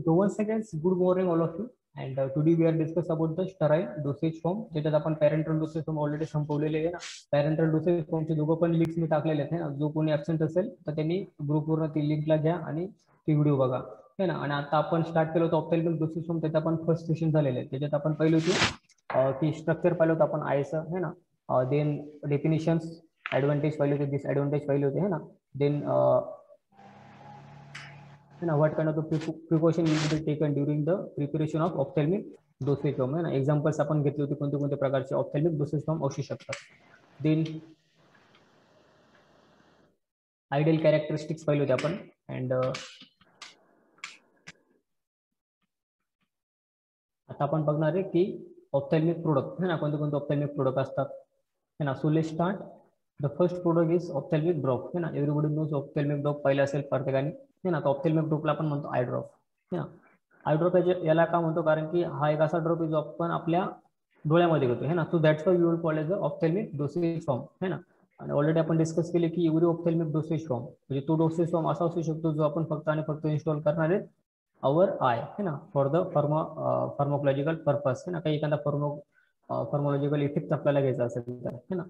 So once again, good morning all of you. And today we are discuss about the sterile dosage form. ज्याच्यात आपण parental dosage form already संपवलेले आहे ना. Parental dosage फॉर्मचे दोघं पण links मी टाकलेले आहेत ना. जो कोणी ऍबसेंट असेल तर त्यांनी ग्रुपवरून ती लिंकला घ्या आणि ती व्हिडिओ बघा है ना. आणि आता आपण स्टार्ट केलं होतं ऑप्थेल्मिक डोसेज फॉर्म. त्याचं आपण फर्स्ट सेशन झालेलं आहे. त्याच्यात आपण पहिली होती की स्ट्रक्चर पाहिलं होतं आपण आयचं है ना. देन डेफिनेशन्स, ऍडव्हान्टेज पाहिले होते, डिसएडव्हान्टेज पाहिले होते है ना. Then what kind of the precaution will be taken during the preparation of ophthalmic dosage form है ना. एक्झाम्पल्स आपण घेतले होते कोणते कोणते प्रकारचे ऑप्थॅल्मिक डोसेज फॉर्म असू शकतात. देन आयडियल कॅरेक्टरिस्टिक्स पाहिले होते आपण. अँड आता आपण बघणार आहे की ऑप्थॅल्मिक प्रोडक्ट है ना, कोणते कोणते ऑप्थॅल्मिक प्रोडक्ट असतात है ना. So let's start. The first product is ophthalmic drop है ना. एव्हरीबडी नोज ऑप्थॅल्मिक ड्रॉप पाहिलं असेल प्रत्येकाने है ना. तो ऑप्थॅल्मिक ड्रॉपला आपण म्हणतो आय ड्रॉप है ना. आय ड्रॉप याला का म्हणतो, कारण की हा एक असा ड्रॉप आहे जो आपण आपल्या डोळ्यामध्ये घेतो है ना. So that's why you will call as a ophthalmic dosage form है ना. आणि ऑलरेडी आपण डिस्कस केले की एव्हरी ऑप्थॅल्मिक डोसेज फॉर्म म्हणजे तो डोसेज फॉर्म असा असू शकतो जो आपण फक्त आणि फक्त इन्स्टॉल करणार आहे अवर आय है ना, फॉर द फार्माकोलॉजिकल पर्पज है ना. काही एखादा फार्मोलॉजिकल इफेक्ट आपल्याला घ्यायचा असेल तर है ना.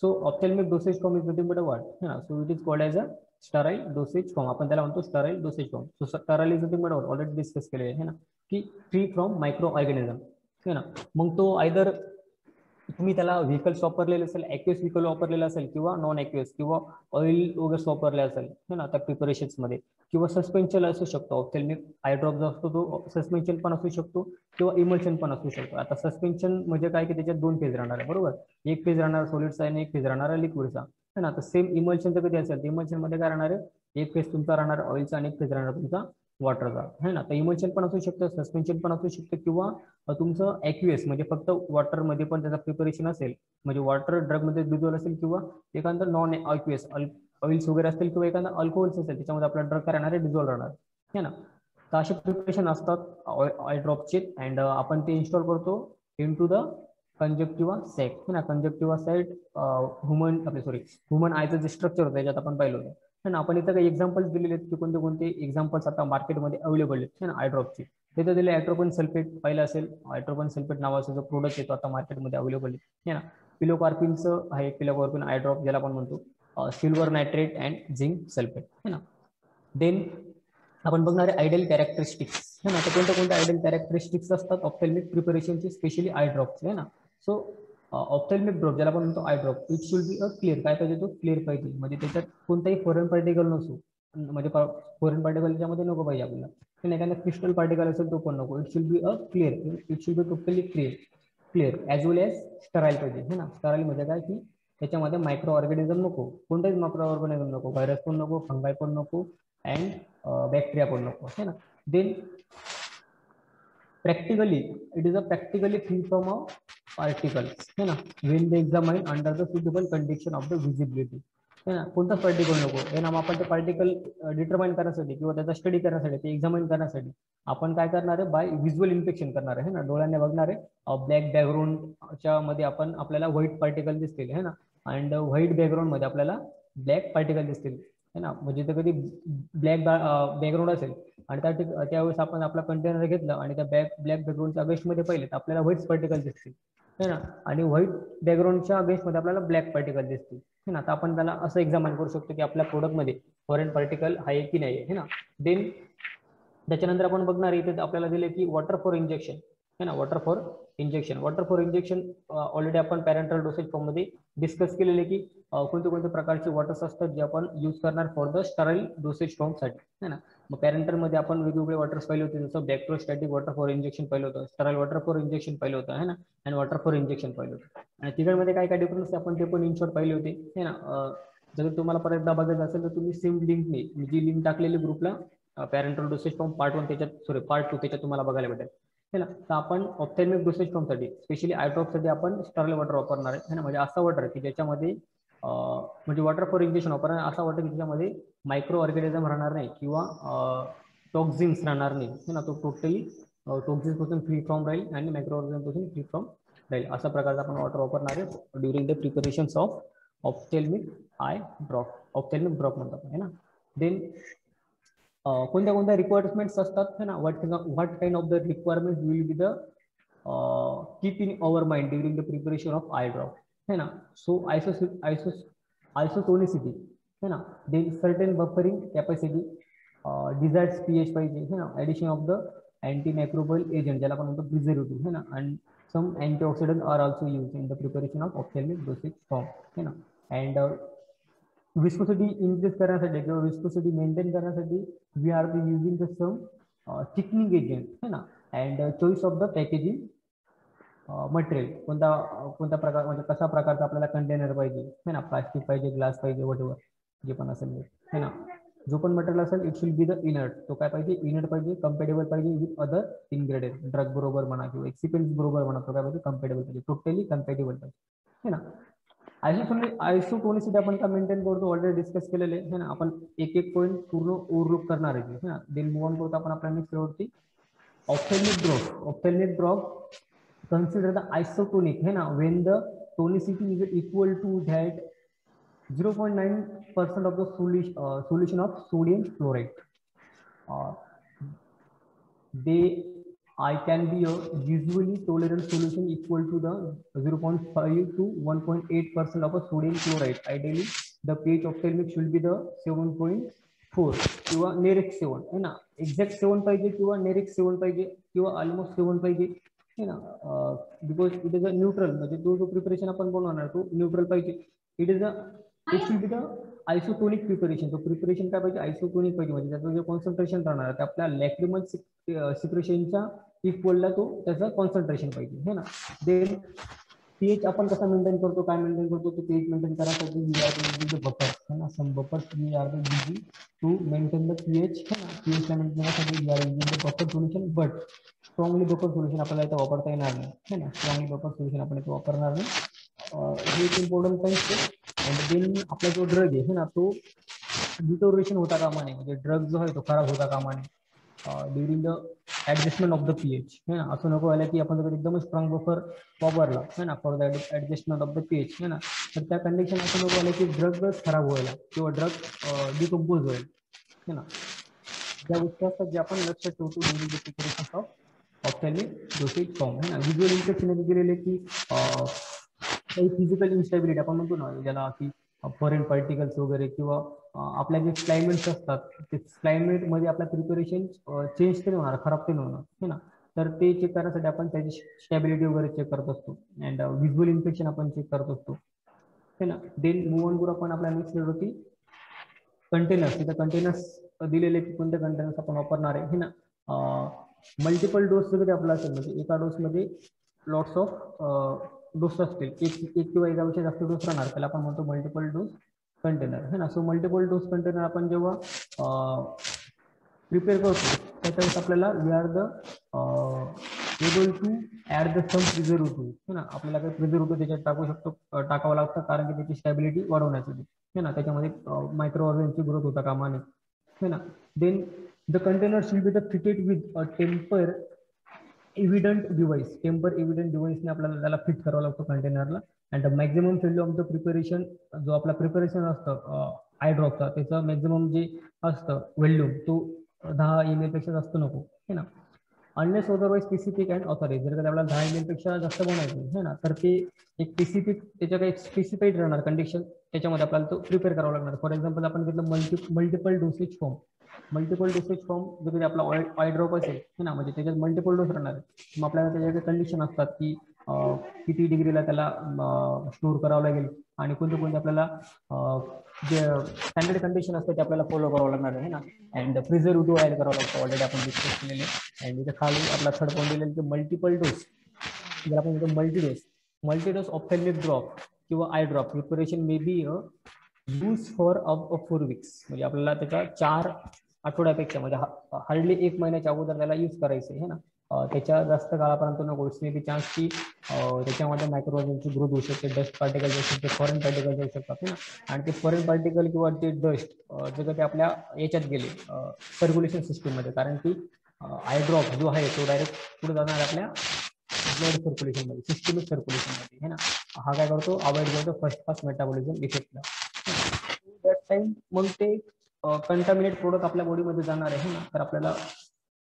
So ophthalmic dosage form is nothing but a what है ना. So it is called as a sterile dosage form. आपण त्याला म्हणतो sterile dosage form. So sterile is nothing but what, already discuss केलेले आहे ना, की फ्री फ्रॉम मायक्रो ऑर्गॅनिझम है ना. मग तो आयदर तुम्ही त्याला व्हेकल्स वापरलेले असेल, ॲक्युअस व्हेकल वापरलेला असेल किंवा नॉन ॲक्युअस किंवा ऑइल वगैरे वापरले असेल है ना त्या प्रिपरेशन्स मध्ये, किंवा सस्पेन्शन असू शकतो. ऑप्थॅल्मिक आय ड्रॉप जो असतो तो सस्पेन्शन पण असू शकतो किंवा इमल्शन पण असू शकतो. आता सस्पेन्शन म्हणजे काय की त्याच्यात दोन फेज राहणार आहे बरोबर. एक फेज राहणार सॉलिडचा आणि एक फेज राहणार लिक्विडचा है ना. तर सेम इमल्शनचं कधी असेल तर इमल्शन मध्ये काय राहणार आहे, एक फेज तुमचा राहणार ऑइलचा आणि एक फेज राहणार तुमचा वॉटरचा है ना. तर इमल्शन पण असू शकतं, सस्पेन्शन पण असू शकतं, किंवा तुमचं ॲक्युअस म्हणजे फक्त वॉटर मध्ये पण त्याचा प्रिपरेशन असेल, म्हणजे वॉटर ड्रग मध्ये डिझॉल्व असेल, किंवा एखादा नॉन ॲक्युअस ऑइल्स वगैरे असतील किंवा एखादा अल्कोहोल्स असेल त्याच्यामध्ये आपला ड्रग काय राहणार आहे, डिझॉल्व राहणार है ना. तर असे प्रिपरेशन असतात ऑइल ड्रॉपचे. अँड आपण ते इन्स्टॉल करतो इन टू द कंजक्टिव्हा साइट है ना. कंजक्टिव्हा साइट ह्युमन आयचं जे स्ट्रक्चर होतं त्याच्यात आपण पाहिलं होतं है ना. आपण इथं काही एक्झाम्पल्स दिलेले आहेत की कोणते कोणते एक्झाम्पल्स आता मार्केटमध्ये अवेलेबल आहेत है ना आय ड्रॉपचे. तिथे दिले ॲट्रोपिन सल्फेट पाहिलं असेल. ॲट्रोपिन सल्फेट नावाचा जो प्रोडक्ट येतो आता मार्केटमध्ये अवेलेबल आहे ना. पिलोकार्पिनचं आहे, पिलोकार्पिन आय ड्रॉप ज्याला आपण म्हणतो, silver nitrate and zinc sulphate है ना. देन आपण बघणार आहे आयडियल कॅरेक्टरिस्टिक्स है ना. तर कोणत्या कोणत्या आयडियल कॅरेक्टरिस्टिक्स असतात ऑप्थॅल्मिक प्रिपरेशनची, स्पेशली आय ड्रॉपचे है ना. सो ऑप्थॅल्मिक ड्रॉप ज्याला आपण म्हणतो I drop, it should be a clear. काय पाहिजे, तो क्लिअर पाहिजे, म्हणजे त्याच्यात कोणताही फॉरेन पार्टिकल नसो, म्हणजे फॉरेन पार्टिकल त्याच्यामध्ये नको पाहिजे आपल्याला. एखादा क्रिस्टल पार्टिकल असेल तो पण नको. It should be a clear, it should be totally clear as well as sterile पाहिजे है ना. स्टराईल म्हणजे काय की त्याच्यामध्ये मायक्रो ऑर्गॅनिझम नको, कोणताच मायक्रो ऑर्गॅनिझम नको, व्हायरस पण नको, फंगाय पण नको, अँड बॅक्टेरिया पण नको है ना. Then practically it is a practically free from a particles है ना. when they examine under the suitable condition of the visibility है ना. कोणताच पार्टिकल नको है ना. मग आपण ते पार्टिकल डिटरमाइन करण्यासाठी किंवा त्याचा स्टडी करण्यासाठी, ते एक्झामिन करण्यासाठी आपण काय करणार आहे, बाय व्हिज्युअल इन्फेक्शन करणार आहे ना. डोळ्याने बघणार आहे. ब्लॅक बॅकग्राऊंडच्या मध्ये आपण आपल्याला व्हाईट पार्टिकल दिसतील है ना. अँड व्हाईट बॅकग्राऊंड मध्ये आपल्याला ब्लॅक पार्टिकल दिसतील है ना. म्हणजे तर कधी ब्लॅक बॅकग्राऊंड असेल आणि त्यावेळेस आपण आपला कंटेनर घेतलं आणि त्या ब्लॅक बॅकग्राऊंडच्या अगेन्स्ट मध्ये पाहिले तर आपल्याला व्हाईट पार्टिकल दिसतील है ना. आणि व्हाईट बॅकग्राऊंडच्या अगेन्स्ट मध्ये आपल्याला ब्लॅक पार्टिकल दिसतील है ना. तर आपण त्याला असं एक्झामिन करू शकतो की आपल्या प्रोडक्टमध्ये फॉरेन पार्टिकल आहे की नाही है ना. देन त्याच्यानंतर आपण बघणार इथे आपल्याला दिले की वॉटर फॉर इंजेक्शन है ना. वॉटर फॉर इंजेक्शन ऑलरेडी आपण पॅरेंटल डोसेज फॉर्म मध्ये डिस्कस केलेले की कोणते कोणते प्रकारचे वॉटर्स असतात जे आपण यूज करणार for the sterile dosage form साठी है ना. मग पॅरेंटल मध्ये आपण वेगवेगळे वॉटर्स पाहिले होते, जसं बॅक्टेरियोस्टॅटिक वॉटर फॉर इंजेक्शन पाहिलं होतं, स्टराईल वॉटर फॉर इंजेक्शन पाहिलं होतं है ना, आणि वॉटर फॉर इंजेक्शन पाहिलं होतं. आणि तिघांमध्ये काय काय डिफरन्स आपण ते पण इन शॉर्ट पाहिले होते है ना. जर तुम्हाला परत एकदा बघायचं असेल तर तुम्ही सेम लिंकने, जी लिंक टाकलेली ग्रुपला पॅरेंटल डोसेज फॉर्म पार्ट 1 त्याच्यात पार्ट 2 त्याच्यात तुम्हाला बघायला भेटेल है ना. तर आपण ऑप्थॅल्मिक डोसेज फॉर्म साठी स्पेशली आय ड्रॉप साठी आपण स्टराईल वॉटर वापरणार आहे ना. म्हणजे असा वॉटर की ज्याच्यामध्ये म्हणजे वॉटर फॉर इंजेक्शन वापरणार असा वॉटर की ज्याच्यामध्ये मायक्रो ऑर्गॅनिझम राहणार नाही किंवा टॉक्झिन्स राहणार नाही है ना. तो टोटली टॉक्झिन्स पासून फ्री फ्रॉम राहील आणि मायक्रो ऑर्गॅनिझम पासून फ्री फ्रॉम राहील. अशा प्रकारचा आपण वॉटर वापरणार आहे during the preparation of ophthalmic drop म्हणतात है ना. देन कोणत्या कोणत्या रिक्वायरमेंट्स असतात है ना, what kind of the requirement will be the keep in our mind during the preparation of eye drop है ना. सो आयसोटोनिसिटी है ना, then certain buffering capacity, desired pH पाहिजे है ना, addition of the anti microbial agent ज्याला आपण म्हणतो प्रिझर्वेटिव्ह है ना, and some antioxidants are also used in the preparation of ophthalmic dosage form है ना. And viscosity increase करण्यासाठी किंवा viscosity maintain करण्यासाठी we are using the some thickening agent है ना. And choice of the packaging material कोणत्या प्रकार म्हणजे कशा प्रकारचा आपल्याला कंटेनर पाहिजे है ना, प्लास्टिक पाहिजे, ग्लास पाहिजे, वॉटेवर जे पण असेल है ना. जो पण मटेरियल असेल it will be the inert, तो काय पाहिजे, इनर्ट पाहिजे, कम्पॅटेबल पाहिजे विथ अदर इन्ग्रेडियंट, ड्रग बरोबर म्हणा किंवा एक्सिपेंट्स बरोबर म्हणा, तो काय पाहिजे, कम्पॅटेबल पाहिजे, टोटली कम्पॅटेबल पाहिजे है ना. आयसोटोनिसिटी आपण का मेंटेन करतो ऑलरेडी डिस्कस केलेले आहे ना, आपण एक एक पॉईंट पूर्ण ओव्हरलुक करणार आहे ना. देन मूव ऑन करतो आपण आपल्या नेक्स्ट वरती, ophthalmic drop consider the isotonic है ना, when the tonicity is equal to that 0.9% of the solution of sodium chloride. I can be a visually tolerant solution equal to the 0.5 to 1.8% of a sodium chloride. Ideally the pH ophthalmic should be the 7.4 किंवा नेरिक 7 है ना, exact 7 पाहिजे किंवा नेरिक 7 पाहिजे किंवा almost 7 पाहिजे है ना, because it is a neutral, म्हणजे जो प्रिपरेशन आपण बनवणार तो न्यूट्रल पाहिजे. It should be the isotonic preparation, तो प्रिपरेशन काय पाहिजे, आयसोटोनिक पाहिजे, म्हणजे त्याचं जे कॉन्सन्ट्रेशन राहणार आहे ते आपल्या लॅक्रिमल सिक्रेशनच्या इक्वलला तो त्याचं कॉन्सन्ट्रेशन पाहिजे है ना. देन पीएच आपण कसा मेंटेन करतो, काय मेंटेन करतो, तो पीएच मेंटेन करायसाठी we are using the buffer है ना, some buffers we are using to maintain the pH है ना. पीएच मेंटेन करण्यासाठी we are using the buffer solution, but strongly buffer solution आपल्याला इथं वापरता येणार नाही है ना. स्ट्रॉंगली बफर सोल्यूशन आपण इथं वापरणार नाही, हे एक इम्पॉर्टंट पॉईंट आहे. अँड देन आपला जो ड्रग आहे ना, तो डिटोरेशन होता कामा नये, म्हणजे ड्रग जो आहे तो खराब होता कामा नये during the adjustment of the pH है ना. असं नको व्हायला की आपण जर एकदम स्ट्रॉंग बफर वापरला है ना for the adjustment of the pH है ना, तर त्या कंडिशन असं नको व्हायला की ड्रगच खराब व्हायला किंवा ड्रग डिकम्पोज होईल है ना. ज्या गोष्टी असतात जे आपण लक्षात ठेवतो during the preparation of ophthalmic dosage form है ना. व्हिज्युअल इन्फेक्शन दिलेले की काही फिजिकल इन्स्टेबिलिटी आपण म्हणतो ना, ज्याला की फॉरेन पार्टिकल्स वगैरे किंवा आपल्या जे क्लायमेट्स असतात ते क्लायमेट मध्ये आपल्या प्रिपरेशन चेंज तरी होणार, खराब तरी होणार है ना. तर ते चेक करण्यासाठी आपण त्याची स्टॅबिलिटी वगैरे चेक करत असतो, अँड व्हिज्युअल इन्फेक्शन आपण चेक करत असतो है ना. देन मूव ऑन करू आपण आपल्या नेक्स्ट होती कंटेनर्स. तिथे कंटेनर्स दिलेले की कोणते कंटेनर्स आपण वापरणार आहे ना. मल्टिपल डोस वगैरे आपला असेल, म्हणजे एका डोस मध्ये लॉट्स ऑफ डोस असतील, एक किंवा एकापेक्षा जास्त डोस राहणार, त्याला आपण म्हणतो मल्टिपल डोस कंटेनर है ना. सो मल्टिपल डोस कंटेनर आपण जेव्हा प्रिपेअर करतो त्याच्यावेळेस आपल्याला we are the able to add the some preservative है ना. आपल्याला काही प्रिझर्वेटिव्ह त्याच्यात टाकू शकतो, टाकावं लागतं, कारण की त्याची स्टॅबिलिटी वाढवण्यासाठी है ना. त्याच्यामध्ये मायक्रो ऑर्गॅनची ग्रोथ होता कामा नये है ना. Then the container will be the fitted with a tamper evident device. Tamper evident डिव्हाइसने आपल्याला त्याला फिट करावं लागतो कंटेनरला. And the maximum value of the preparation, जो आपला प्रिपरेशन असतं आय ड्रॉपचा, त्याचं मॅक्झिमम जे असतं व्हॅल्यूम तो 10 ml पेक्षा जास्त नको है ना. Unless otherwise specific and authorise, जर का आपल्याला 10 ml पेक्षा जास्त बनवायचं है ना, तर ते एक स्पेसिफिक त्याच्या काही स्पेसिफाईड राहणार कंडिशन, त्याच्यामध्ये आपल्याला तो प्रिपेअर करावा लागणार. फॉर एक्झाम्पल आपण घेतलं multiple dosage form. Multiple dosage form जर आपला आय ड्रॉप असेल है ना, म्हणजे त्याच्यात मल्टिपल डोस राहणार आहे, मग आपल्याला त्याच्या कंडिशन असतात की किती डिग्रीला त्याला स्टोअर करावं लागेल आणि कोणते कोणते आपल्याला जे स्टँडर्ड कंडिशन असते ते आपल्याला फॉलो करावं लागणार आहे ना. अँड प्रिझर्वेटिव्ह ऍड करावं लागतं, ऑलरेडी आपण डिस्कस केलेले. अँड इथे खाली आपला थर्ड पॉईंट दिलेला की मल्टिपल डोस, जर आपण म्हणतो मल्टीडोस ऑप्थॅल्मिक ड्रॉप किंवा I drop preparation may be use for 4 weeks, म्हणजे आपल्याला त्याच्या 4 आठवड्यापेक्षा म्हणजे हार्डली 1 महिन्याच्या अगोदर त्याला यूज करायचं आहे ना. त्याच्या जास्त काळापर्यंत नको, मे बी चान्स की त्याच्यामध्ये मायक्रो ऑर्गॅनिजची ग्रोथ होऊ शकते, डस्ट पार्टिकल जाऊ शकते, फॉरेन पार्टिकल जाऊ शकतात ना. आणि ते फॉरेन पार्टिकल किंवा ते डस्ट जर ते आपल्या याच्यात गेले सर्क्युलेशन सिस्टीम मध्ये, कारण की आय ड्रॉप जो आहे तो डायरेक्ट पुढे जाणार आपल्या ब्लड सर्क्युलेशन मध्ये, सिस्टमिक सर्क्युलेशन मध्ये है ना. हा काय करतो, अवॉइड करतो फर्स्ट मेटाबॉलिझम इफेक्टला. दॅट टाइम मग ते कंटामिनेट प्रोडक्ट आपल्या बॉडीमध्ये जाणार आहे ना, तर आपल्याला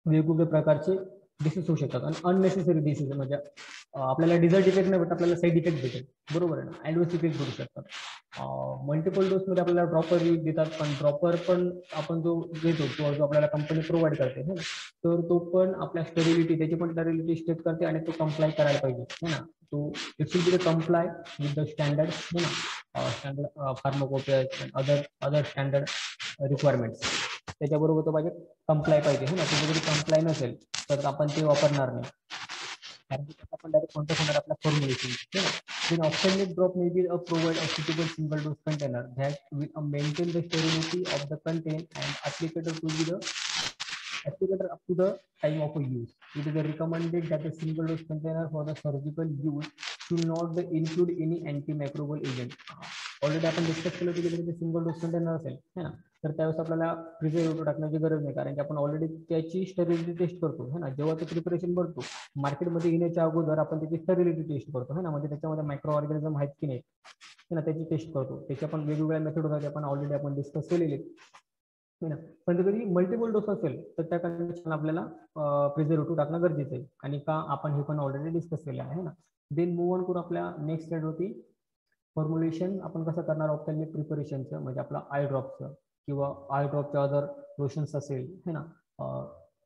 वेगवेगळे प्रकारचे डिसीज होऊ शकतात. आणि अननेसेसरी डिसीज म्हणजे आपल्याला डिझल्ट इफेक्ट नाही भेटत, आपल्याला साईड इफेक्ट भेटेल. बरोबर आहे ना, ॲडव्हर्स इफेक्ट भेटू शकतात. मल्टिपल डोसमध्ये आपल्याला ड्रॉपर देतात, पण ड्रॉपर पण आपण जो देतो किंवा जो आपल्याला कंपनी प्रोव्हाइड करते है ना, तर तो पण आपल्या स्टेरिलिटी, त्याची पण स्टेरिलिटी स्टेट करते आणि तो कंप्लाय करायला पाहिजे है ना. तो it should B comply with the standard है ना, standard pharmacopoeia other standard requirements, त्याच्याबरोबर तो पाहिजे कंप्लाय पाहिजे है ना. तो जरी कंप्लाय नसेल तर आपण ते वापरणार नाही, कारण की आपण डायरेक्ट कॉन्टॅक्ट होणार आपल्या formulation. Then ophthalmic drop may be provide a suitable single dose container that will maintain the sterility of the content and applicator to be the applicator up to the time of use. It is recommended that the single dose container for the surgical use should not include any antimicrobial agent. Already आपण discuss केलं होतं की single dose container असेल है ना, तर त्यावेळेस आपल्याला प्रिझर्वेटिव्ह टाकण्याची गरज नाही, कारण की आपण ऑलरेडी त्याची स्टेरिलिटी टेस्ट करतो है ना. जेव्हा ते प्रिपरेशन भरतो मार्केटमध्ये येण्याच्या अगोदर आपण त्याची स्टेरिलिटी टेस्ट करतो है ना, म्हणजे त्याच्यामध्ये मायक्रो ऑर्गॅनिझम आहेत की नाही है ना, त्याची टेस्ट करतो. त्याच्या पण वेगवेगळ्या मेथड होतात, आपण ऑलरेडी आपण डिस्कस केलेले है ना. पण कधी मल्टिपल डोस असेल तर त्या कंडिशन आपल्याला प्रिझर्वेटिव्ह टाकणं गरजेचं आहे, आणि का आपण हे पण ऑलरेडी डिस्कस केलं आहे ना. देन मूव ऑन करू आपल्या नेक्स्ट स्लाइड होती फॉर्म्युलेशन. आपण कसं करणार ऑप्थॅल्मिक प्रिपरेशनचं, म्हणजे आपला आय ड्रॉपचं किंवा आय ड्रॉपच्या अदर लोशन्स असेल है ना,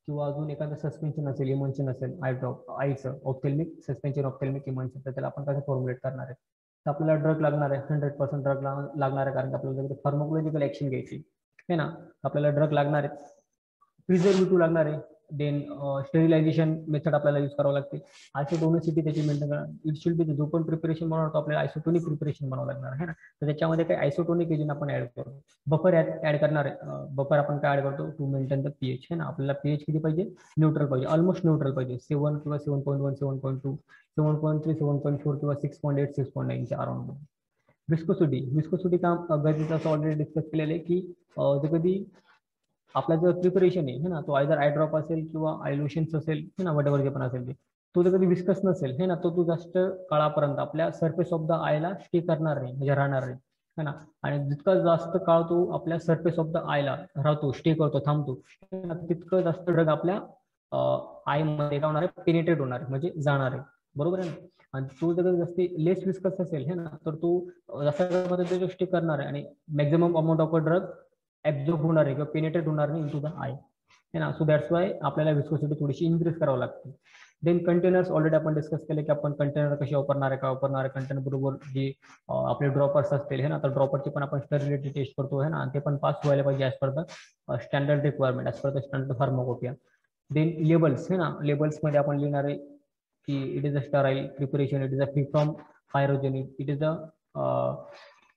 किंवा अजून एखादं सस्पेन्शन असेल, इमन्शन असेल आय ड्रॉप आईचं ऑप्थॅल्मिक सस्पेन्शन ऑप्थॅल्मिक इमन्शन, तर त्याला आपण कसं फॉर्म्युलेट करणार आहे. तर आपल्याला ड्रग लागणार आहे, 100% ड्रग लागणार आहे, कारण की आपल्याला फार्माकोलॉजिकल ऍक्शन घ्यायची है ना. आपल्याला ड्रग लागणार आहे, प्रिझर्वेटिव्ह लागणार आहे, देन स्टेरिलायझेशन मेथड आपल्याला यूज करावं लागते, आयसोटोनिसिटी त्याची मेंटेन करा. इट शुड बी जो पण प्रिपरेशन बनवतो आपल्याला आयसोटोनिक प्रिपरेशन बनावं लागणार आहे ना, तर त्याच्यामध्ये काही आयसोटोनिक एजंट आपण ऍड करू. बफर ऍड करणार आहे. बफर आपण काय ऍड करतो, टू मेंटेन द पीएच है ना. आपल्याला पीएच किती पाहिजे, न्यूट्रल पाहिजे, ऑलमोस्ट न्यूट्रल पाहिजे, 7 किंवा 7.1 7.2 7.3 7.4 किंवा 6.8 6.9 च्या अराउंड. विस्कोसिटी काम गरजेचं असं ऑलरेडी डिस्कस केलेलं आहे की कधी आपला जो प्रिपरेशन आहे ना, तो आयदर आय ड्रॉप असेल किंवा आय लोशन्स असेल है ना, वॉटेवर जे पण असेल ते, तो जर कधी विस्कस नसेल है ना, तो जास्त काळापर्यंत आपल्या सरफेस ऑफ द आयला स्टे करणार नाही, म्हणजे राहणार नाही है ना. आणि जितका जास्त काळ तो आपल्या सरफेस ऑफ द आयला राहतो, स्टे करतो, थांबतो, तितकं जास्त ड्रग आपल्या आय मध्ये होणार आहे, पेनिट्रेट होणार आहे, म्हणजे जाणार आहे. बरोबर आहे ना. आणि तो जर जास्त लेस विस्कस असेल है ना, तर तो जास्त काळामध्ये स्टे करणार आहे आणि maximum amount of drug absorb होणार आहे किंवा पेनिट्रेट होणार नाही इनटू द आय है ना. सो दॅट्स वाय आपल्याला विस्कोसिटी थोडीशी इन्क्रीज करावं लागते. देन कंटेनर्स ऑलरेडी आपण डिस्कस केले की आपण कंटेनर कसे वापरणार आहे, काय वापरणार आहे. कंटेनर बरोबर जे आपले ड्रॉपर्स असतील है ना, तर ड्रॉपरची पण आपण स्टेरिलिटी टेस्ट करतो है ना, ते पण पास व्हायला पाहिजे as per the standard requirement, as per the standard pharmacopoeia. Then labels है ना, लेबल्स मध्ये आपण लिहिणार आहे की it is a sterile preparation, it is a free from pyrogenic, it is a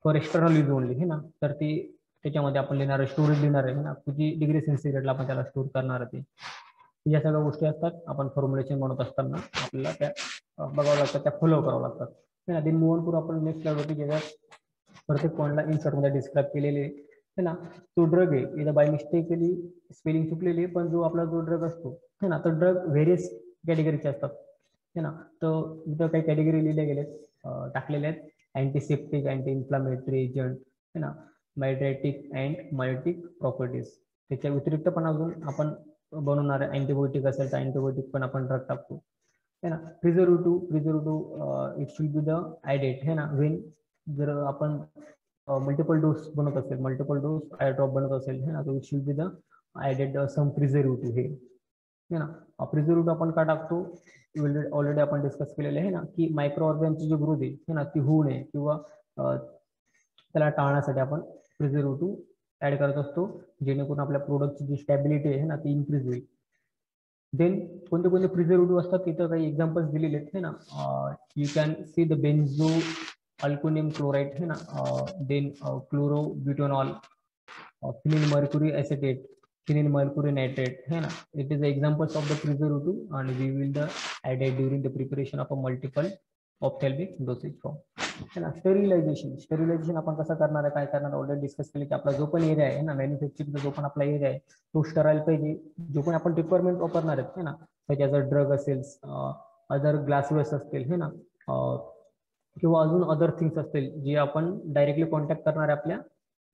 for external use only है ना. तर ती त्याच्यामध्ये आपण लिहिणार आहे, स्टोरेज लिहिणार आहे ना, किती डिग्री सेन्सिग्रेडला आपण त्याला स्टोर करणार आहे, ते या सगळ्या गोष्टी असतात. आपण फॉर्म्युलेशन बनवत असताना आपल्याला त्या बघावं लागतात, त्या फॉलो करावं लागतात. देन मूव ऑन करू आपण नेक्स्ट स्लाइड होती, ज्याच्यात प्रत्येक पॉईंटला इन्सर्ट मध्ये डिस्क्राईब केलेले है ना. तो ड्रग आहे, एकदा बाय मिस्टेकली स्पेलिंग चुकलेली, पण जो आपला जो ड्रग असतो है ना, तो ड्रग व्हेरियस कॅटेगरीचे असतात है ना. तर इथं काही कॅटेगरी लिहिले गेलेत, टाकलेले आहेत, अँटीसेप्टिक, अँटी इन्फ्लामेटरी एजंट है ना, मायड्रेटिक अँड मायोटिक प्रॉपर्टीज. त्याच्या व्यतिरिक्त पण अजून आपण बनवणार आहे, अँटीबायोटिक असेल तर अँटीबायोटिक पण आपण ड्रग टाकतो है ना. Preservative it should be the added है ना, वेन जर आपण मल्टिपल डोस बनवत असेल, मल्टिपल डोस आय ड्रॉप बनवत असेल है ना, तो it should be the added some preservative हे है ना. प्रिझर्वेटिव्ह आपण का टाकतो, ऑलरेडी आपण डिस्कस केलेलं आहे ना, की मायक्रो ऑर्गॅनची जी ग्रोथ आहे ना, ती होऊ नये किंवा त्याला टाळण्यासाठी आपण प्रिझर्वेटिव्ह ऍड करत असतो, जेणेकरून आपल्या प्रोडक्टची जी स्टॅबिलिटी आहे ना, ती इन्क्रीज होईल. देन कोणते कोणते प्रिझर्वेटिव्ह असतात, तिथं काही एक्झाम्पल्स दिलेले आहेत है ना. You can see the benzalkonium chloride है ना, then chlorobutanol, phenyl mercury acetate, phenyl mercury nitrate है ना. It is examples of the preservative आणि we will the added during the preparation of a multiple ophthalmic dosage form है ना. Sterilisation आपण कसं करणार आहे, काय करणार, ऑलरेडी डिस्कस केले की आपला जो पण एरिया आहे ना, मॅन्युफॅक्चरिंगचा जो पण आपला एरिया आहे तो स्टराईल पाहिजे. जो पण आपण रिक्वायरमेंट वापरणार आहेत है ना, त्याच्या जर ड्रग असेल, अदर ग्लासवेस असतील है ना, किंवा अजून अदर थिंग्स असतील जे आपण डायरेक्टली कॉन्टॅक्ट करणार आहे आपल्या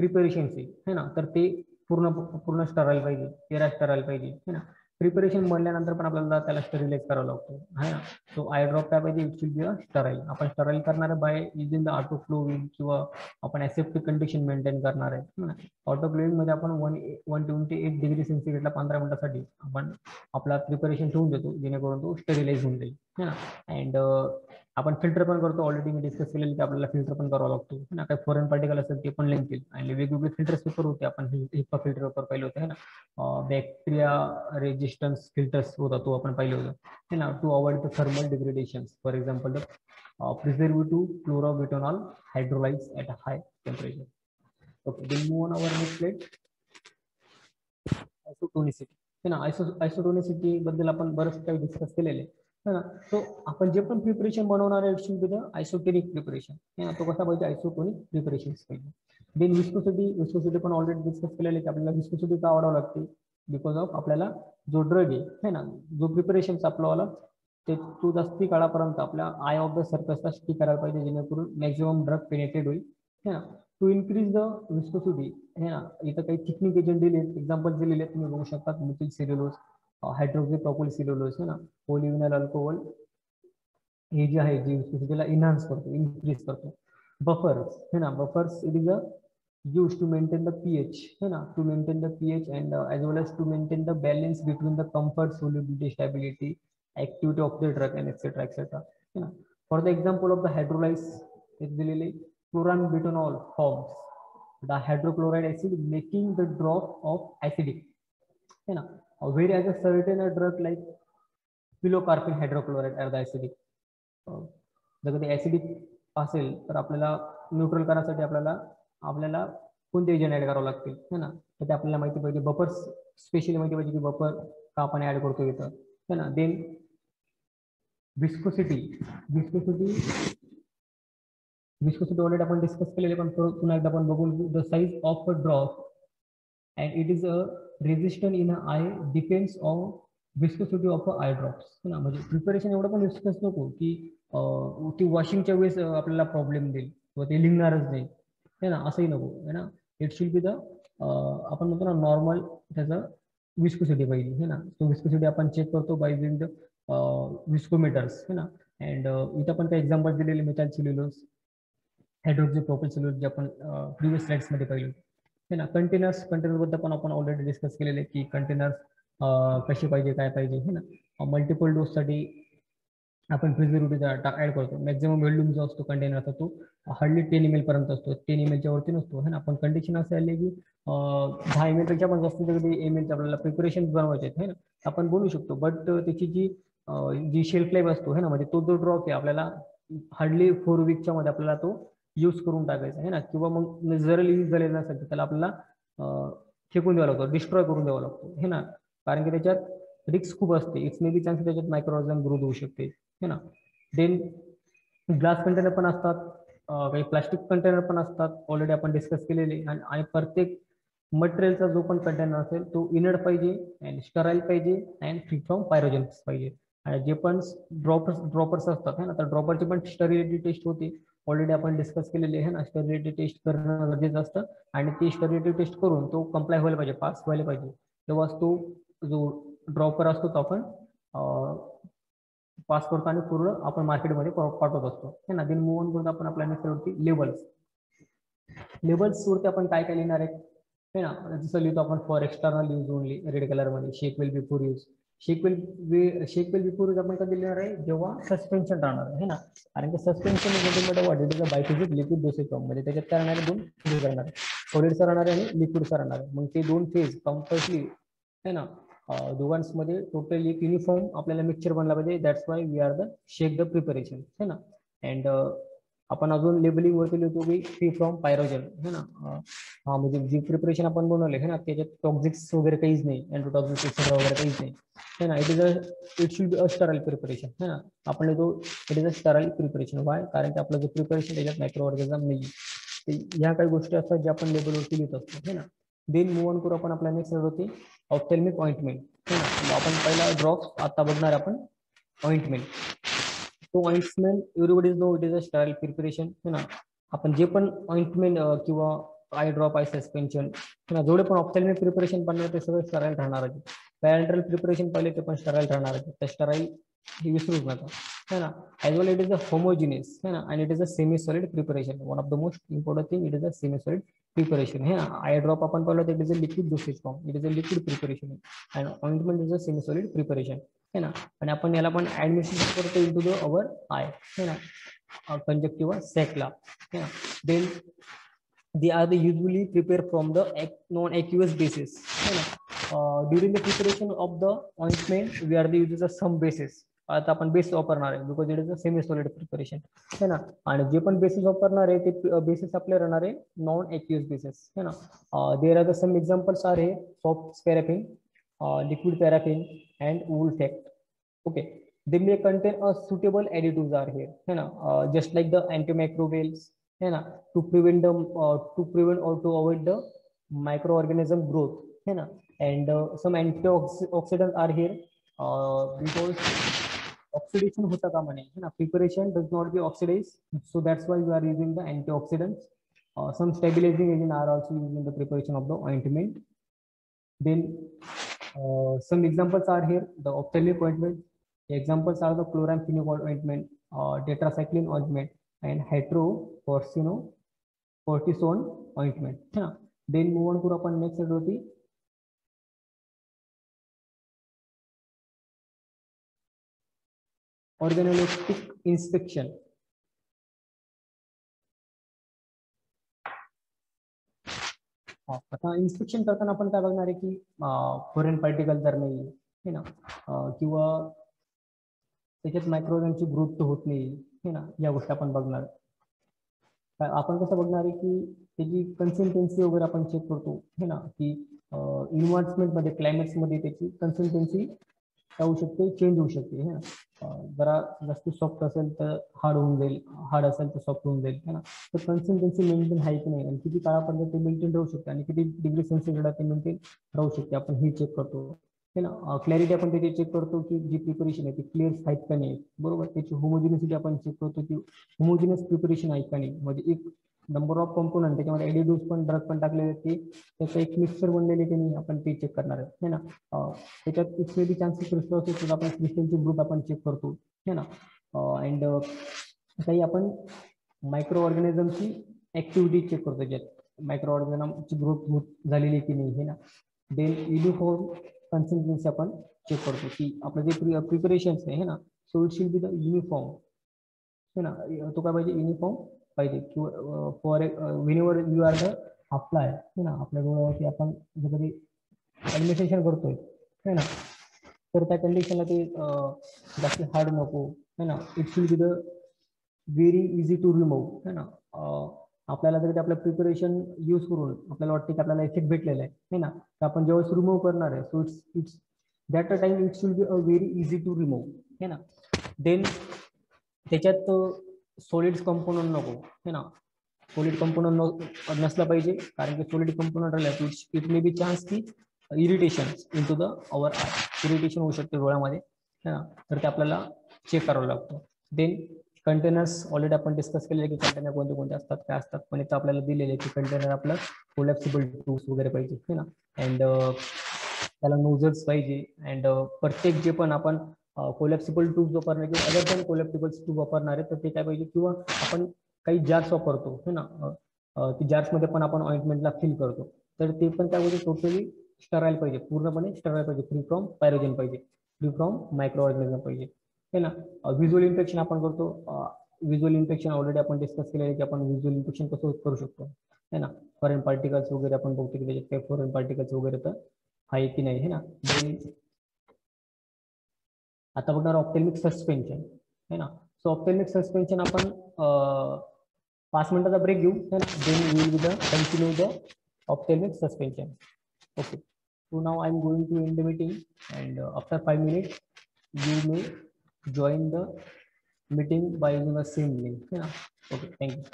प्रिपरेशनशी है ना, तर ते पूर्ण पूर्ण स्टराईल पाहिजे, पेरा स्टराईल पाहिजे है ना. प्रिपरेशन बनल्यानंतर पण आपल्याला त्याला स्टरिलाइज करावं लागतो है ना. सो आय ड्रॉप काय पाहिजे, it should be a sterile. आपण स्टराईल करणार आहे बाय युजिंग द ऑटोफ्लोविंग किंवा आपण ऍसेप्टिक कंडिशन मेंटेन करणार आहे. ऑटोफ्लोविंग मध्ये आपण 128 डिग्री सेंटीग्रेडला 15 मिनिटासाठी आपण आपला प्रिपरेशन ठेवून देतो, जेणेकरून तो स्टरिलाइज होऊन जाईल है ना. अँड आपण फिल्टर पण करतो, ऑलरेडी मी डिस्कस केलेलं की आपल्याला फिल्टर पण करावं लागतो ना. काही फॉरेन पार्टिकल असेल ते पण लिंकेल आणि वेगवेगळे फिल्टर्स पेपर होते, आपण हिप्पा फिल्टर पेपर पाहिले होते है ना. बॅक्टेरिया रेजिस्टन्स फिल्टर्स होता तो आपण पाहिले होतं है ना, to avoid the thermal degradation. For example the preservative chlorobutanol hydrolyzed at a high temperature. Okay, then move on our next slide. Isotonicity है ना. आयसोटोनिसिटी बद्दल आपण बरंच काही डिस्कस केलेले है ना. तो आपण जे पण प्रिपरेशन बनवणार आहे, it should be the isotonic preparation है ना. तो कसा पाहिजे, आयसोटोनिक प्रिपरेशन पाहिजे. देन विस्कोसिटी पण ऑलरेडी डिस्कस केलेले की आपल्याला विस्कोसिटी का वाढवावं लागते, बिकॉज ऑफ आपल्याला जो ड्रग आहे ना, जो प्रिपरेशन आपल्याला ते तो जास्ती काळापर्यंत आपल्या आय ऑफ द सर्फेसला स्टिक करायला पाहिजे, जेणेकरून मॅक्झिमम ड्रग पेनेट्रेट होईल है ना. टू इन्क्रीज द विस्कोसिटी है ना, इथं काही थिकनिंग एजंट दिले, एक्झाम्पल दिलेले तुम्ही बघू शकता. Methyl cellulose, hydroxy propyl cellulose है ना, पॉलिविनाइल अल्कोहोल, हे जे आहे जे विस्कोसिटीला इन्हान्स करतो, इन्क्रीज करतो. बफर्स है ना, buffers it is a used to maintain the pH है ना, to maintain the pH and as well as to maintain the balance between the comfort, solubility, stability, activity of the drug and etc. है ना. For the example of the hydrolyze is दिलेले chlorambutanol forms the hydrochloride acid making the drop of acidic है ना. Whereas a certain drug like pilocarpine hydrochloride are the acidic. जर ते acidic असेल तर आपल्याला न्यूट्रल करण्यासाठी आपल्याला कोणते एजंट ऍड करावं लागतील है ना. तर ते आपल्याला माहिती पाहिजे. बफर स्पेशली माहिती पाहिजे की बफर का आपण ऍड करतो इथं है ना. देन विस्कोसिटी ऑलरेडी आपण डिस्कस केलेले, पण पुन्हा एकदा आपण बघून घेऊ. The size of a drop and it is a resistant in I depends on viscosity of a eye drops है ना. म्हणजे प्रिपरेशन एवढं पण डिस्कस नको की ती वॉशिंगच्या वेळेस आपल्याला प्रॉब्लेम देईल किंवा ते लिंगणारच नाही है ना, असंही नको है ना. इट शुड बी द आपण म्हणतो ना नॉर्मल त्याचं विस्कोसिटी पाहिजे है ना. तो विस्कोसिटी आपण चेक करतो बाय युजिंग द विस्कोमीटर्स है ना. अँड इथं पण काही एक्झाम्पल दिलेले, methyl cellulose, hydroxy propyl cellulose, जे आपण प्रिव्हियस स्लाइड्स मध्ये पाहिलं है ना. कंटेनर्स बद्दल पण आपण ऑलरेडी डिस्कस केलेले की कंटेनर्स कसे पाहिजे, काय पाहिजे है ना. मल्टिपल डोस साठी आपण प्रिझर्वेटिव्ह ऍड करतो. मॅक्झिमम व्हॉल्यूम जो असतो कंटेनरचा तो हार्डली 10 ml पर्यंत असतो, 10 ml च्या वरती नसतो है ना. पण कंडिशन असं आली की 10 ml पेक्षा पण जास्त ml आपल्याला प्रिपरेशन बनवायचे आहेत है ना, आपण बोलू शकतो. बट त्याची जी शेल्फ लाईफ असतो है ना, म्हणजे तो जो ड्रॉप आहे आपल्याला हार्डली 4 वीकच्या मध्ये आपल्याला तो यूज करून टाकायचा है ना. किंवा मग जर यूज झालेला नसेल तर त्याला आपल्याला फेकून द्यावा लागतो, डिस्ट्रॉय करून द्यावा लागतो है ना. कारण की त्याच्यात रिस्क खूप असते. इट्स मे बी चान्स त्याच्यात मायक्रोऑर्गॅनिझम ग्रोथ होऊ शकते है ना. देन ग्लास कंटेनर पण असतात, काही प्लास्टिक कंटेनर पण असतात, ऑलरेडी आपण डिस्कस केलेले. आणि प्रत्येक मटेरियलचा जो पण कंटेनर असेल तो इनर्ड पाहिजे अँड स्टराईल पाहिजे अँड फ्री फ्रॉम पायरोजन्स पाहिजे. आणि जे पण ड्रॉपर्स असतात है ना, तर ड्रॉपरची पण स्टरिलिटी टेस्ट होते, ऑलरेडी आपण डिस्कस केलेले आहे ना. स्टरिलिटी टेस्ट करणं गरजेचं असतं आणि ती स्टरिलिटी टेस्ट करून तो कंप्लाय व्हायला पाहिजे, पास व्हायला पाहिजे, तेव्हाच तो जो ड्रॉपर असतो तो आपण पास करतो आणि पूर्ण आपण मार्केटमध्ये पाठवत असतो है ना. देन मूव ऑन करून आपण आपल्या नेक्स्टवरती लेबल्स वरती आपण काय काय लिहिणार आहे है ना. जसं लिहितो आपण for external use only red colour मध्ये, शेक वेल बिफोर यूज. शेक वेल बिफोर यूज आपण कधी लिहिणार आहे, जेव्हा सस्पेन्शन राहणार आहे ना. कारण की सस्पेन्शन वाढलेलं बायफिजिक लिक्विड डोसेज फॉर्म म्हणजे त्याच्यात काय राहणार आहे, 2 फेज राहणार आहे, सॉलिडचा राहणार आहे आणि लिक्विडचा राहणार आहे. मग ते 2 फेज कंपल्सरी है ना दोघांमध्ये टोटल एक युनिफॉर्म आपल्याला मिक्सचर बनला पाहिजे. That's why we are the shake the preparation है ना. अँड आपण अजून लेबलिंग वरती लिहितो की फ्री फ्रॉम पायरोजन है ना. हा म्हणजे जी प्रिपरेशन आपण बनवले है ना त्याच्यात टॉक्सिक्स वगैरे काहीच नाही, एंडोटॉक्सिक वगैरे काहीच नाही है ना. It should be a sterile preparation है ना. आपण लिहितो it is a sterile preparation. Y, कारण की आपलं जे प्रिपरेशन त्याच्यात मायक्रो ऑर्गॅनिझम नाही. ह्या काही गोष्टी असतात ज्या आपण लेबलवरती लिहित असतो है ना. देन मूव ऑन करू आपण आपल्या नेक्स्ट होती ऑप्थेल्मिक ऑइंटमेंट है ना. आपण पहिला ड्रॉप्स आता बघणार आपण ऑइंटमेंट. तो ointment everybody know it is a sterile preparation है ना. आपण जे पण ऑइंटमेंट किंवा आय ड्रॉप, आय सस्पेन्शन, जेवढे पण ऑप्थॅल्मिक प्रिपरेशन बनणार ते सगळं स्टराईल राहणार आहे. पॅरेंटल प्रिपरेशन पहिले ते पण स्टराईल राहणार आहे. तर स्टराईल हे विसरूच नका, है ना. As well it is a homogeneous, है ना, and it is a semi solid preparation. One of the most important thing, it is a semi solid preparation, है ना. आय ड्रॉप आपण पाहिलं, it is a liquid dosage form, it is a liquid preparation, and ointment is a semi solid preparation, है ना. आणि आपण याला पण ऍडमिशन करतो इनटू द अवर आय, है ना, कंजक्टिव्हा सॅकला, है ना. Then they are the usually prepared from the non-aqueous basis, है ना. During the preparation of the ointment we are the uses of some basis. आता आपण बेस वापरणार आहे because it is a semi solid preparation, है ना. आणि जे पण बेसिस वापरणार आहे ते बेसिस आपले राहणार आहे नॉन एक्युअस बेसिस, है ना. There are the some examples are हे soft paraffin, liquid paraffin and wool fact. Okay, they may contain a suitable additives are here, है ना, just like the antimicrobials, है ना, to prevent them, to prevent or to avoid the microorganism growth, है ना. And some antioxidants are here, because oxidation होता कामा नये, है ना. Preparation does not be oxidized, so that's why we are using the antioxidants. Some stabilizing agents are also used in the preparation of the ointment. Then some examples are here, the ophthalmic ointment. The examples are the chloramphenicol ointment, tetracycline ointment, and hydrocortisone ointment, है ना. Then move on to upon next होती organoleptic inspection. आता inspection करताना आपण काय बघणार आहे की फॉरेन पार्टिकल तर नाही, है ना, किंवा त्याच्यात मायक्रोऑर्गॅनिमची ग्रोथ तर होत नाही, है ना. या गोष्टी आपण बघणार. आपण कसं बघणार आहे की त्याची कन्सिस्टन्सी वगैरे आपण चेक करतो, है ना, की इन्व्हायरमेंट मध्ये, क्लायमेट्स मध्ये त्याची कन्सिस्टन्सी काय होऊ शकते, चेंज होऊ शकते, है ना. जरा जास्त सॉफ्ट असेल तर हार्ड होऊन जाईल, हार्ड असेल तर सॉफ्ट होऊन जाईल, है ना. तर कन्सिस्टन्सी मेंटेन आहे की नाही आणि किती काळापर्यंत ते मेंटेन राहू शकते आणि किती डिग्री सेल्सिअस ते मेंटेन राहू शकते, आपण हे चेक करतो, है ना. क्लॅरिटी आपण त्याची चेक करतो की जी प्रिपरेशन आहे ती क्लिअर आहेत का नाही, बरोबर. त्याची होमोजिनिसिटी आपण चेक करतो की होमोजिनियस प्रिपरेशन आहे का नाही, म्हणजे एक नंबर ऑफ कंपोनंट त्याच्यामध्ये एडिटिव्स पण ड्रग पण टाकलेले ते त्याचं एक मिक्सचर बनलेले की नाही आपण ते चेक करणार आहे, है ना. त्याच्यात इट्स मे चान्सेस क्रिस्टल आपण क्रिस्टलची ग्रोथ आपण चेक करतो, है ना. अँड काही आपण मायक्रो ऑर्गॅनिझमची ऍक्टिव्हिटी चेक करतो, ज्यात मायक्रो ऑर्गॅनिझमची ग्रोथ झालेली की नाही, है ना. देन युनिफॉर्म कन्सिस्टन्सी आपण चेक करतो की आपलं जे प्रिपरेशन आहे, है ना, so it should be the uniform, है ना. तो काय पाहिजे, युनिफॉर्म पाहिजे. किंवा for whenever you are the apply, है ना, आपल्या डोळ्यावरती आपण कधी ऍडमिनिस्ट्रेशन करतोय, है ना, तर त्या कंडिशनला ते जास्त हार्ड नको, है ना. It should be the very easy to remove, है ना. आपल्याला जर आपलं प्रिपरेशन यूज करून आपल्याला वाटतं की आपल्याला इफेक्ट भेटलेला आहे, है ना, तर आपण जेव्हा रिमूव्ह करणार आहे, so it's that a time it should be a very easy to remove, है ना. देन त्याच्यात सॉलिड कंपोनंट नको, है ना. सॉलिड कंपोनंट नसला पाहिजे, कारण की सॉलिड कंपोनंट राहिला इट मे बी चान्स की irritation in to the our eye, irritation होऊ शकते डोळ्यामध्ये, है ना. तर ते आपल्याला चेक करावं लागतं. देन कंटेनर्स ऑलरेडी आपण डिस्कस केलेले की कंटेनर कोणते कोणते असतात, काय असतात, पण इथं आपल्याला दिलेले की कंटेनर आपलं कोलॅप्सिबल टूल्स वगैरे पाहिजे, है ना. अँड त्याला नोझल्स पाहिजे. अँड प्रत्येक जे पण आपण कोलॅप्सिबल टूल्स वापरणार किंवा अदर पण कोलॅप्सिबल टूल वापरणार आहे, तर ते काय पाहिजे, किंवा आपण काही जार्स वापरतो, है ना, ती जार्समध्ये पण आपण ऑइंटमेंटला फिल करतो, तर ते पण त्यामध्ये टोटली स्टराईल पाहिजे, पूर्णपणे स्टराईल पाहिजे, फ्री फ्रॉम पायरोजन पाहिजे, फ्री फ्रॉम मायक्रो ऑर्गॅनिझम पाहिजे, है ना. व्हिज्युअल इन्फेक्शन आपण करतो, व्हिज्युअल इन्फेक्शन ऑलरेडी आपण डिस्कस केलेलं आहे की आपण व्हिज्युअल इन्फेक्शन कसं करू शकतो, है ना. फॉरेन पार्टिकल्स वगैरे आपण बघतो की त्याच्यात काही फॉरेन पार्टिकल्स वगैरे तर आहे की नाही, है ना. आता बघणार ऑप्थेल्मिक सस्पेन्शन, है ना. सो ऑप्थेल्मिक सस्पेन्शन आपण 5 मिनिटाचा ब्रेक घेऊ, है ना. Then we will continue the ophthalmic suspension. Okay, so now I'm going to end the meeting, and after 5 minutes you may join the meeting by using the same link, yeah. Okay, thank you.